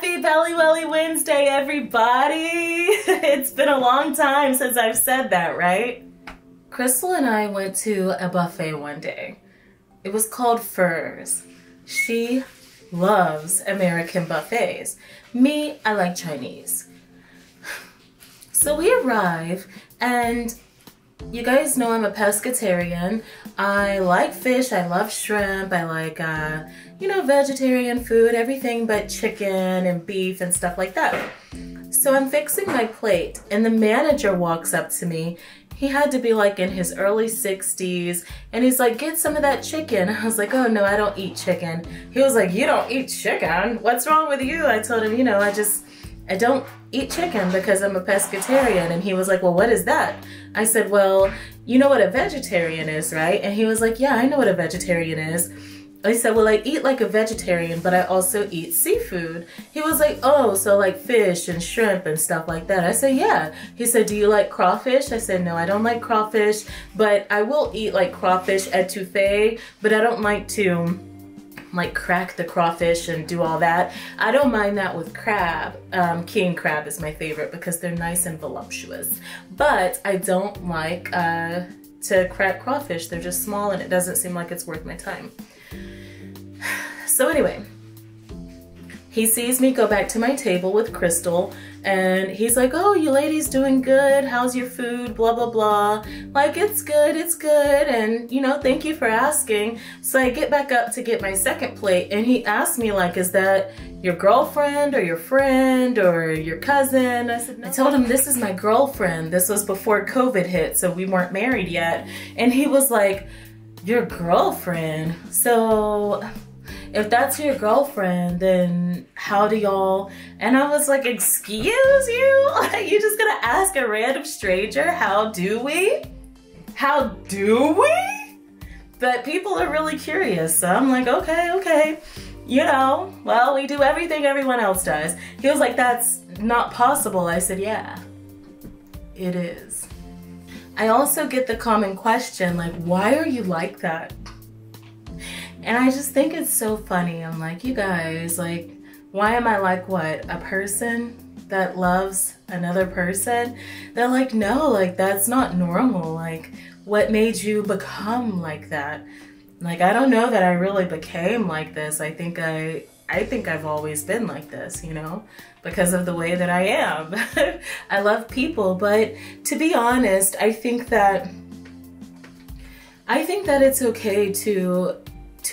Happy Belly Welly Wednesday, everybody! It's been a long time since I've said that, right? Crystal and I went to a buffet one day. It was called Furs. She loves American buffets. Me, I like Chinese. So we arrive, and you guys know I'm a pescatarian. I like fish, I love shrimp, I like, you know, vegetarian food, everything but chicken and beef and stuff like that. So I'm fixing my plate, and the manager walks up to me. He had to be like in his early 60s, and he's like, get some of that chicken. I was like, oh no, I don't eat chicken. He was like, you don't eat chicken? What's wrong with you? I told him, you know, I don't eat chicken because I'm a pescatarian. And he was like, well, what is that? I said, well, you know what a vegetarian is, right? And he was like, yeah, I know what a vegetarian is. I said, well, I eat like a vegetarian, but I also eat seafood. He was like, oh, so like fish and shrimp and stuff like that. I said, yeah. He said, do you like crawfish? I said, no, I don't like crawfish, but I will eat like crawfish etouffee, but I don't like to like crack the crawfish and do all that. I don't mind that with crab. King crab is my favorite because they're nice and voluptuous. But I don't like to crack crawfish. They're just small and it doesn't seem like it's worth my time. So anyway, he sees me go back to my table with Crystal, and he's like, oh, you ladies doing good? How's your food? Blah, blah, blah. Like, it's good, and, you know, thank you for asking. So I get back up to get my second plate, and he asked me, like, is that your girlfriend or your friend or your cousin? I said, no. I told him, this is my girlfriend. This was before COVID hit, so we weren't married yet. And he was like, your girlfriend? So if that's your girlfriend, then how do y'all? And I was like, excuse you? You just gonna ask a random stranger, how do we? How do we? But people are really curious, so I'm like, okay. You know, well, we do everything everyone else does. He was like, that's not possible. I said, yeah, it is. I also get the common question, like, why are you like that? And I just think it's so funny. I'm like, you guys, like, why am I like what? A person that loves another person? They're like, no, like, that's not normal. Like, what made you become like that? Like, I don't know that I really became like this. I think I've always been like this, you know, because of the way that I am. I love people, but to be honest, I think that it's okay to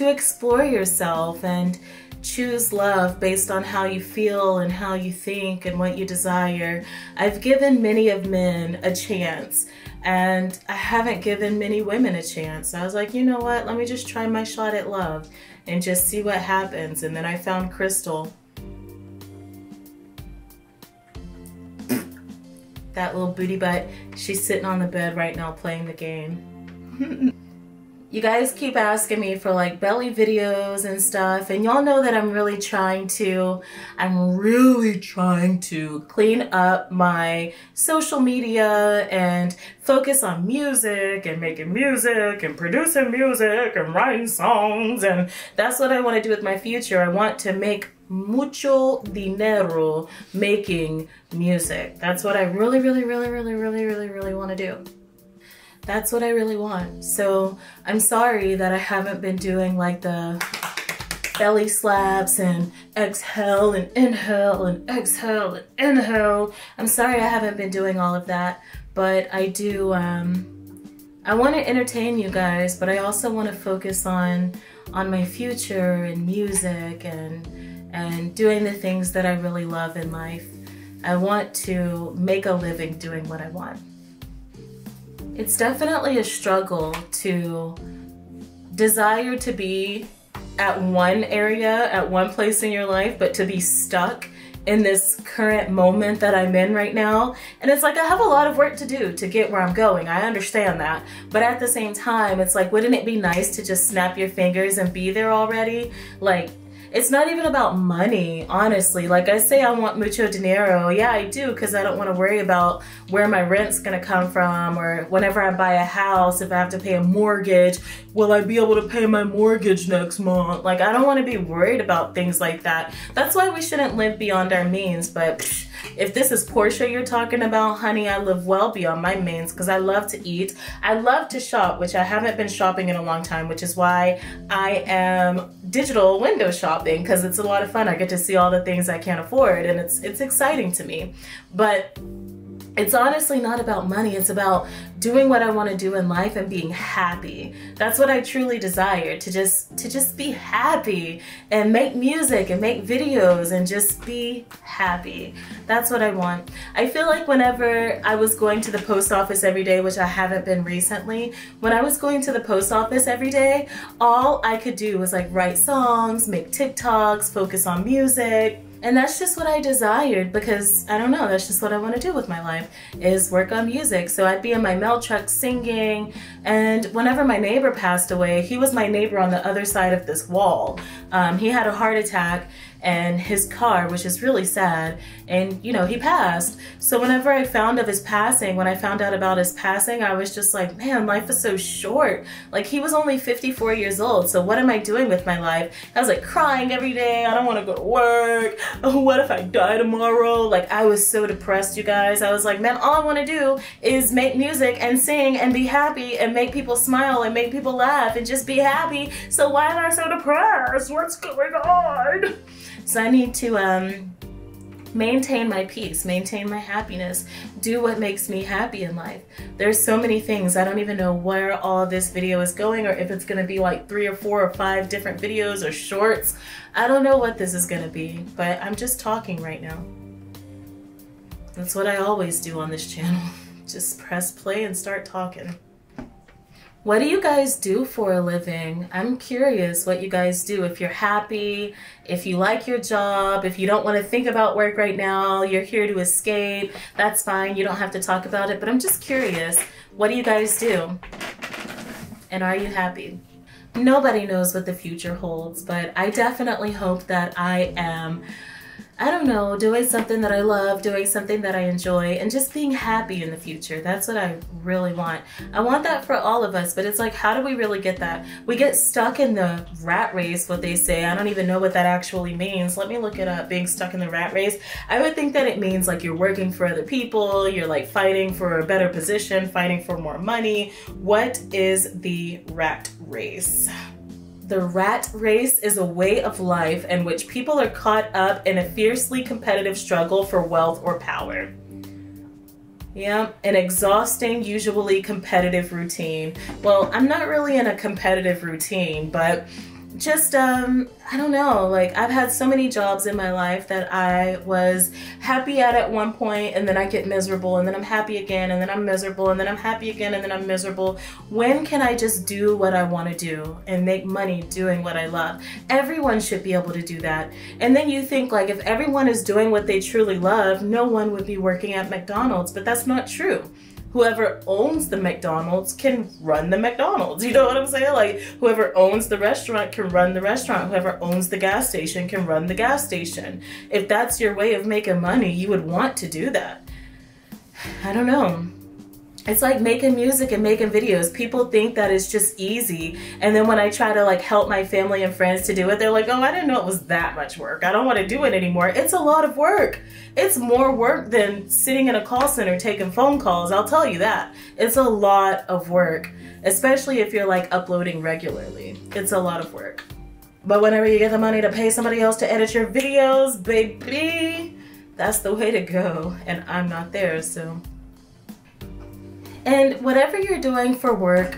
explore yourself and choose love based on how you feel and how you think and what you desire. I've given many of men a chance, and I haven't given many women a chance. I was like, you know what? Let me just try my shot at love and just see what happens. And then I found Crystal. That little booty butt. She's sitting on the bed right now playing the game. You guys keep asking me for like belly videos and stuff, and y'all know that I'm really trying to clean up my social media and focus on music and making music and producing music and writing songs, and that's what I want to do with my future. I want to make mucho dinero making music. That's what I really want to do. That's what I really want. So I'm sorry that I haven't been doing like the belly slaps and exhale and inhale and exhale and inhale. I'm sorry I haven't been doing all of that, but I do, I want to entertain you guys, but I also want to focus on my future and music and doing the things that I really love in life. I want to make a living doing what I want. It's definitely a struggle to desire to be at one area, at one place in your life, but to be stuck in this current moment that I'm in right now. And it's like, I have a lot of work to do to get where I'm going. I understand that. But at the same time, it's like, wouldn't it be nice to just snap your fingers and be there already? Like, It's not even about money, honestly. Like I say, I want mucho dinero. Yeah, I do, because I don't want to worry about where my rent's gonna come from, or whenever I buy a house, if I have to pay a mortgage, will I be able to pay my mortgage next month? Like, I don't want to be worried about things like that. That's why we shouldn't live beyond our means. But if this is Porshia you're talking about, honey, I live well beyond my means, because I love to eat. I love to shop, which I haven't been shopping in a long time, which is why I am digital window shopping, because it's a lot of fun. I get to see all the things I can't afford, and it's exciting to me. But it's honestly not about money. It's about doing what I want to do in life and being happy. That's what I truly desire, to just be happy and make music and make videos and just be happy. That's what I want. I feel like whenever I was going to the post office every day, which I haven't been recently, when I was going to the post office every day, all I could do was like write songs, make TikToks, focus on music. And that's just what I desired, because I don't know, that's just what I want to do with my life, is work on music. So I'd be in my mail truck singing, and whenever my neighbor passed away, he was my neighbor on the other side of this wall. He had a heart attack, and his car, which is really sad, and you know, he passed. So whenever I found of his passing, when I found out about his passing, I was just like, man, life is so short. Like, he was only 54 years old, so what am I doing with my life? I was like crying every day, I don't want to go to work, oh, what if I die tomorrow? Like, I was so depressed, you guys. I was like, man, all I want to do is make music and sing and be happy and make people smile and make people laugh and just be happy. So why am I so depressed? What's going on? So I need to maintain my peace, maintain my happiness, do what makes me happy in life. There's so many things. I don't even know where all of this video is going, or if it's going to be like 3 or 4 or 5 different videos or shorts. I don't know what this is going to be, but I'm just talking right now. That's what I always do on this channel. Just press play and start talking. What do you guys do for a living? I'm curious what you guys do. If you're happy, if you like your job, if you don't want to think about work right now, you're here to escape, that's fine. You don't have to talk about it, but I'm just curious. What do you guys do? And are you happy? Nobody knows what the future holds, but I definitely hope that I am, I don't know, doing something that I love, doing something that I enjoy, and just being happy in the future. That's what I really want. I want that for all of us, but it's like, how do we really get that? We get stuck in the rat race, what they say. I don't even know what that actually means. Let me look it up, being stuck in the rat race. I would think that it means like you're working for other people, you're like fighting for a better position, fighting for more money. What is the rat race? The rat race is a way of life in which people are caught up in a fiercely competitive struggle for wealth or power. Yeah, an exhausting, usually competitive routine. Well, I'm not really in a competitive routine, but just, I don't know, like I've had so many jobs in my life that I was happy at one point, and then I get miserable, and then I'm happy again, and then I'm miserable, and then I'm happy again, and then I'm miserable. When can I just do what I want to do and make money doing what I love? Everyone should be able to do that. And then you think, like, if everyone is doing what they truly love, no one would be working at McDonald's, but that's not true. Whoever owns the McDonald's can run the McDonald's. You know what I'm saying? Like, whoever owns the restaurant can run the restaurant. Whoever owns the gas station can run the gas station. If that's your way of making money, you would want to do that. I don't know. It's like making music and making videos. People think that it's just easy. And then when I try to like help my family and friends to do it, they're like, oh, I didn't know it was that much work. I don't want to do it anymore. It's a lot of work. It's more work than sitting in a call center taking phone calls. I'll tell you that. It's a lot of work, especially if you're like uploading regularly. It's a lot of work. But whenever you get the money to pay somebody else to edit your videos, baby, that's the way to go. And I'm not there, so. And whatever you're doing for work,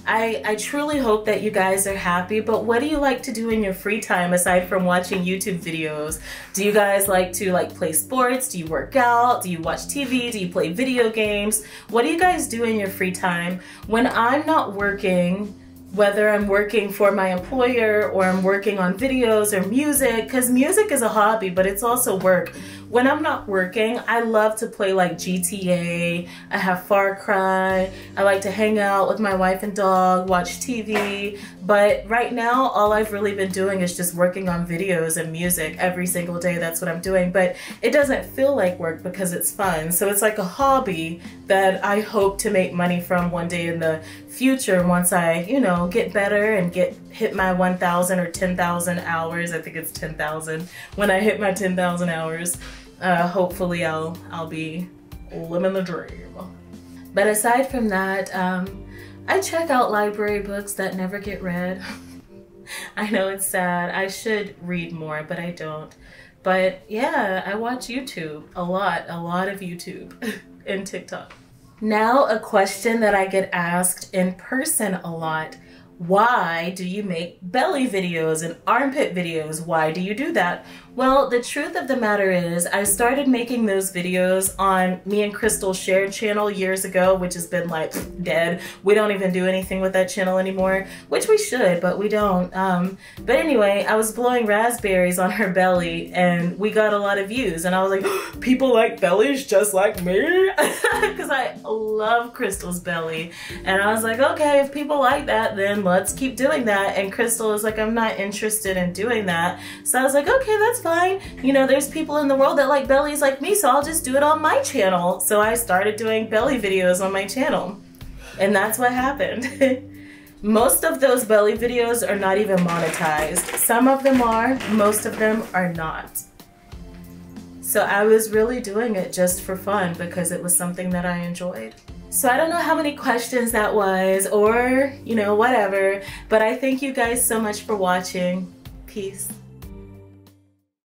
I truly hope that you guys are happy, but what do you like to do in your free time aside from watching YouTube videos? Do you guys like to play sports? Do you work out? Do you watch TV? Do you play video games? What do you guys do in your free time? When I'm not working, whether I'm working for my employer or I'm working on videos or music, because music is a hobby, but it's also work. When I'm not working, I love to play like GTA, I have Far Cry, I like to hang out with my wife and dog, watch TV, but right now all I've really been doing is just working on videos and music every single day. That's what I'm doing, but it doesn't feel like work because it's fun. So it's like a hobby that I hope to make money from one day in the future once I, you know, get better and hit my 1,000 or 10,000 hours. I think it's 10,000. When I hit my 10,000 hours, hopefully I'll be living the dream. But aside from that, I check out library books that never get read. I know it's sad. I should read more, but I don't. But yeah, I watch YouTube a lot of YouTube and TikTok. Now, a question that I get asked in person a lot. Why do you make belly videos and armpit videos? Why do you do that? Well, the truth of the matter is I started making those videos on me and Crystal's shared channel years ago, which has been like dead. We don't even do anything with that channel anymore, which we should, but we don't. But anyway, I was blowing raspberries on her belly and we got a lot of views, and I was like, people like bellies just like me? Because I love Crystal's belly. And I was like, okay, if people like that, then let's keep doing that. And Crystal was like, I'm not interested in doing that. So I was like, okay, that's fine. You know, there's people in the world that like bellies like me, so I'll just do it on my channel. So I started doing belly videos on my channel. And that's what happened. Most of those belly videos are not even monetized. Some of them are, most of them are not. So I was really doing it just for fun because it was something that I enjoyed. So I don't know how many questions that was, or, you know, whatever, but I thank you guys so much for watching. Peace.